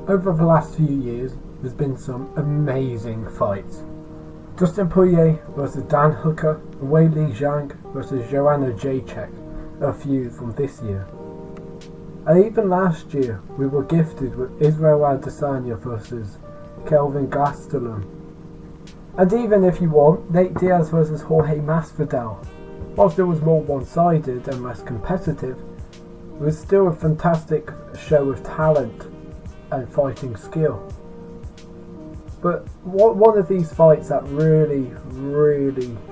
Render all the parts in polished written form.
Over the last few years, there's been some amazing fights. Dustin Poirier versus Dan Hooker and Weili Zhang versus Joanna Jacek are a few from this year. And even last year, we were gifted with Israel Adesanya versus Kelvin Gastelum. And even if you want, Nate Diaz versus Jorge Masvidal. Whilst it was more one-sided and less competitive, it was still a fantastic show of talent and fighting skill. But one of these fights that really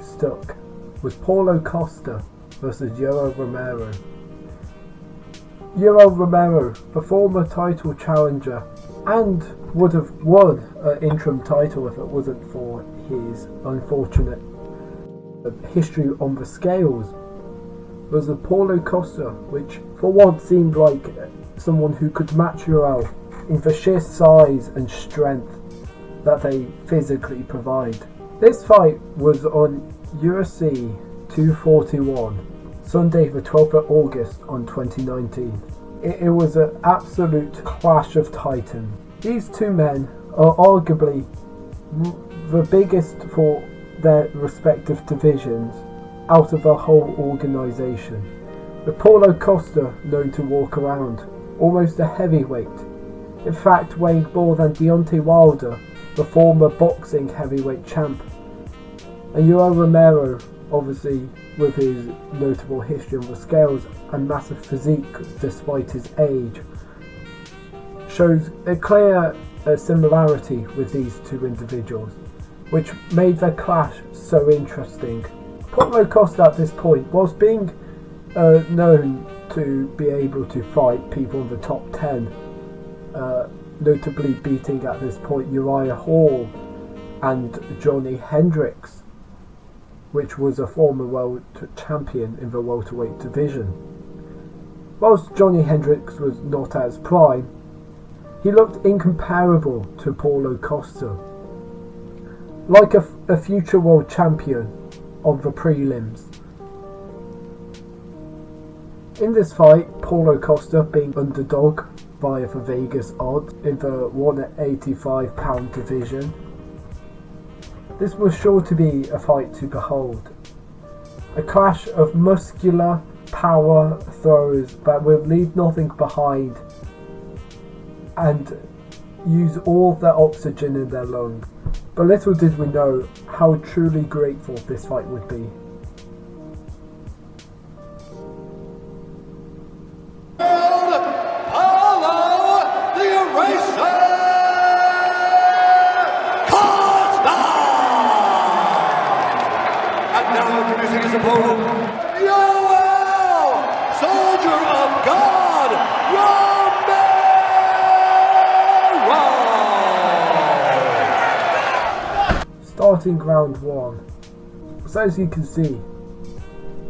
stuck was Paulo Costa versus Yoel Romero. Yoel Romero, the former title challenger, and would have won an interim title if it wasn't for his unfortunate history on the scales, was a Paulo Costa, which for once seemed like someone who could match Yoel in the sheer size and strength that they physically provide. This fight was on UFC 241, Sunday the 12th of August on 2019. It was an absolute clash of titans. These two men are arguably the biggest for their respective divisions out of the whole organisation. With Paulo Costa known to walk around almost a heavyweight, in fact weighing more than Deontay Wilder, the former boxing heavyweight champ, and Yoel Romero, obviously with his notable history on the scales and massive physique despite his age, shows a clear similarity with these two individuals, which made their clash so interesting. Paulo Costa at this point, whilst being known to be able to fight people in the top 10, notably beating at this point Uriah Hall and Johnny Hendricks, which was a former world champion in the welterweight division. Whilst Johnny Hendricks was not at his prime, he looked incomparable to Paulo Costa, like a future world champion of the prelims. In this fight, Paulo Costa being underdog via the Vegas odds in the 185-pound division, this was sure to be a fight to behold. A clash of muscular power throws that will leave nothing behind and use all their oxygen in their lungs. But little did we know how truly grateful this fight would be. Starting round one. So as you can see,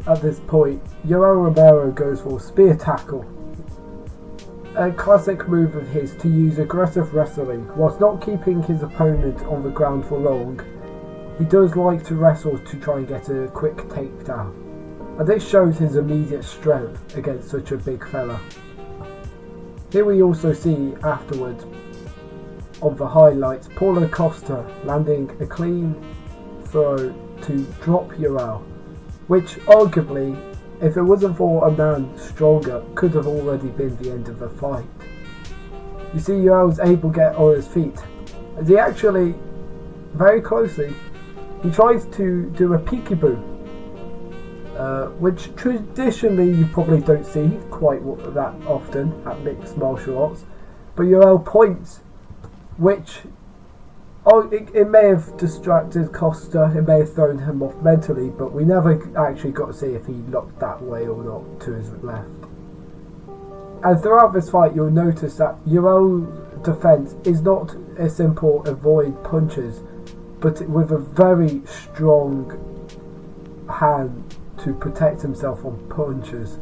at this point, Yoel Romero goes for a spear tackle. A classic move of his to use aggressive wrestling whilst not keeping his opponent on the ground for long. He does like to wrestle to try and get a quick takedown, and this shows his immediate strength against such a big fella. Here we also see afterwards on the highlights Paulo Costa landing a clean throw to drop Yoel, which arguably, if it wasn't for a man stronger, could have already been the end of the fight. You see Yoel's able to get on his feet, as he actually, very closely, he tries to do a peekaboo, which traditionally you probably don't see quite that often at mixed martial arts, but Yoel points, which it may have distracted Costa, it may have thrown him off mentally, but we never actually got to see if he looked that way or not to his left. And throughout this fight you'll notice that Yoel's defense is not a simple avoid punches, but with a very strong hand to protect himself from punches,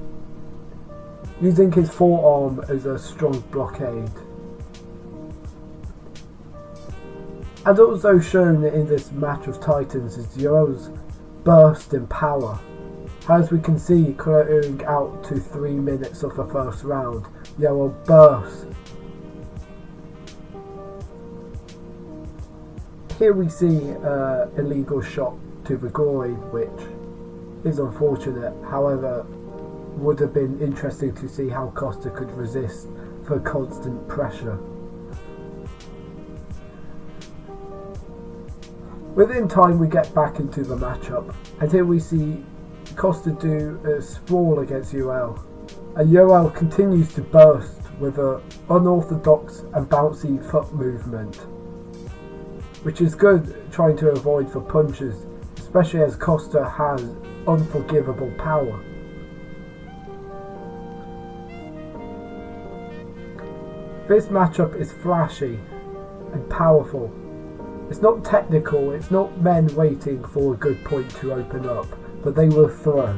using his forearm as a strong blockade. And also shown in this match of titans is Yoel's burst in power. As we can see, clearing out to 3 minutes of the first round, Yoel bursts Here we see illegal shot to the groin, which is unfortunate. However, would have been interesting to see how Costa could resist the constant pressure. Within time we get back into the matchup, and here we see Costa do a sprawl against Yoel, and Yoel continues to burst with an unorthodox and bouncy foot movement, which is good, trying to avoid the punches, especially as Costa has unforgivable power. This matchup is flashy and powerful. It's not technical, it's not men waiting for a good point to open up, but they will throw,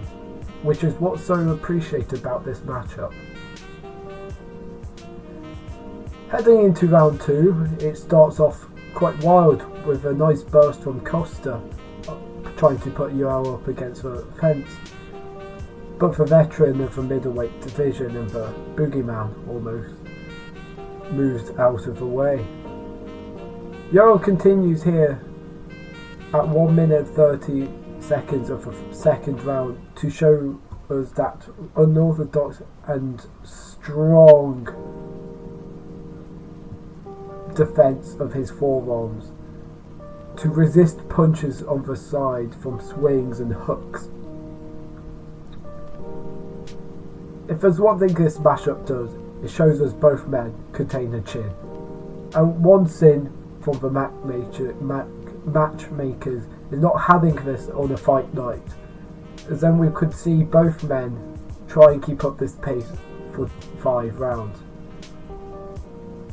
which is what's so appreciated about this matchup. Heading into round 2, it starts off quite wild with a nice burst from Costa, trying to put Yoel up against the fence. But the veteran of the middleweight division and the boogeyman almost moves out of the way. Yoel continues here at 1 minute 30 seconds of the second round to show us that unorthodox and strong defense of his forearms to resist punches on the side from swings and hooks. If there's one thing this mashup does, it shows us both men contain a chin. And one sin from the matchmakers is not having this on a fight night, as then we could see both men try and keep up this pace for 5 rounds.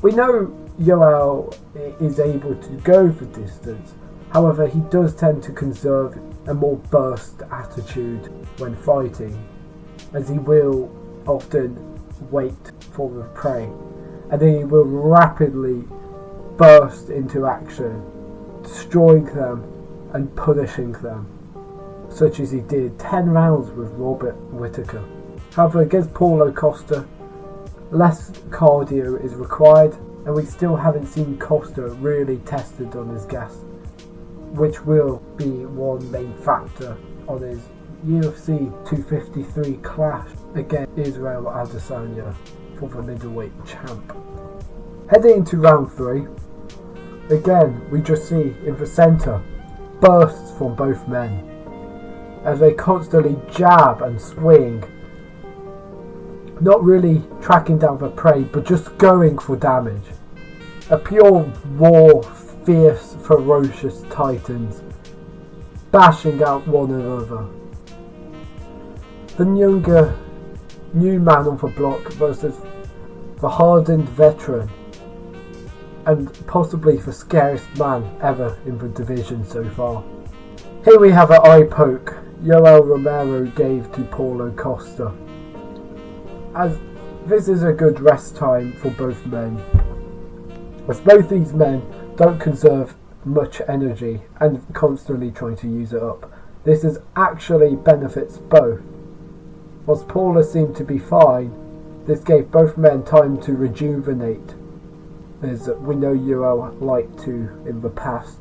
We know Yoel is able to go the distance, however he does tend to conserve a more burst attitude when fighting, as he will often wait for the prey, and then he will rapidly burst into action, destroying them and punishing them, such as he did 10 rounds with Robert Whittaker. However, against Paulo Costa, less cardio is required, and we still haven't seen Costa really tested on his gas, which will be one main factor on his UFC 253 clash against Israel Adesanya for the middleweight champ. Heading into round 3, again we just see in the centre bursts from both men as they constantly jab and swing, not really tracking down the prey but just going for damage. A pure raw, fierce, ferocious titans bashing out one another. The younger new man on the block versus the hardened veteran, and possibly the scariest man ever in the division so far. Here we have an eye poke Yoel Romero gave to Paulo Costa, as this is a good rest time for both men, as both these men don't conserve much energy and constantly trying to use it up. This is actually benefits both. Whilst Paulo seemed to be fine, this gave both men time to rejuvenate, as we know Yoel liked to in the past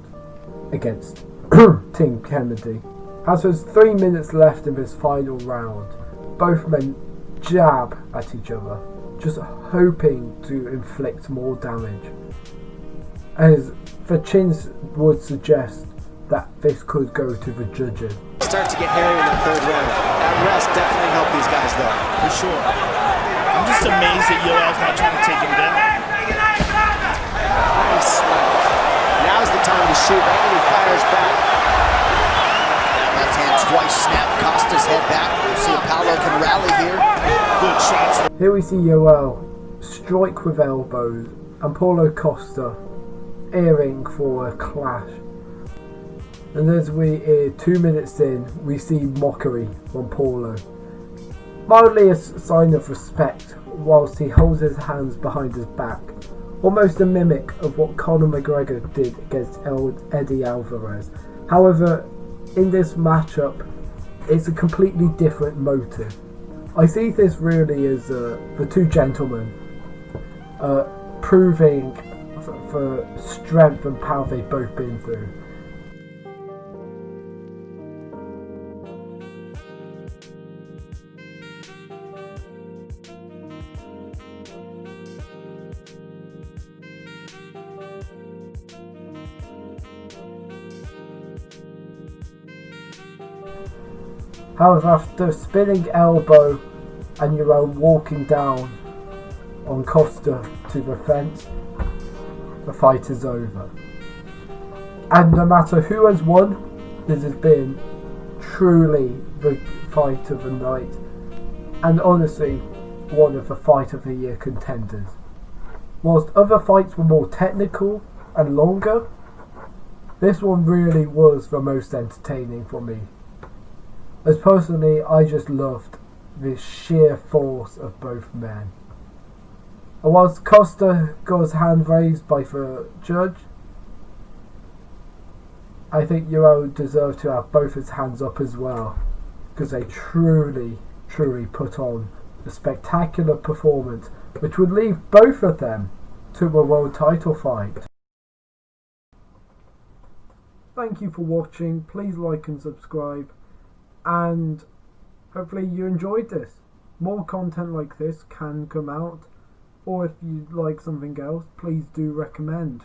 against Tim Kennedy. As there's 3 minutes left in this final round, both men jab at each other, just hoping to inflict more damage, as the chins would suggest that this could go to the judges. Start to get hairy in the third round. That rest definitely helped these guys though. For sure. I'm just amazed that Yoel's not trying to take him down. Nice left. Now's the time to shoot, and he fires back. That left hand twice snap Costa's head back. We'll see if Paulo can rally here. Good shots. Here we see Yoel strike with elbows and Paulo Costa earring for a clash. And as we 2 minutes in, we see mockery from Paulo. Mildly a sign of respect, whilst he holds his hands behind his back. Almost a mimic of what Conor McGregor did against Eddie Alvarez. However, in this matchup, it's a completely different motive. I see this really as the two gentlemen proving the strength and power they've both been through. However, after spinning elbow and Uro walking down on Costa to the fence, the fight is over. And no matter who has won, this has been truly the fight of the night, and honestly one of the fight of the year contenders. Whilst other fights were more technical and longer, this one really was the most entertaining for me. As personally, I just loved the sheer force of both men. And whilst Costa got his hand raised by the judge, I think Uro deserved to have both his hands up as well, because they truly put on a spectacular performance which would lead both of them to a world title fight. Thank you for watching. Please like and subscribe, and hopefully you enjoyed this. More content like this can come out, or if you'd like something else, please do recommend.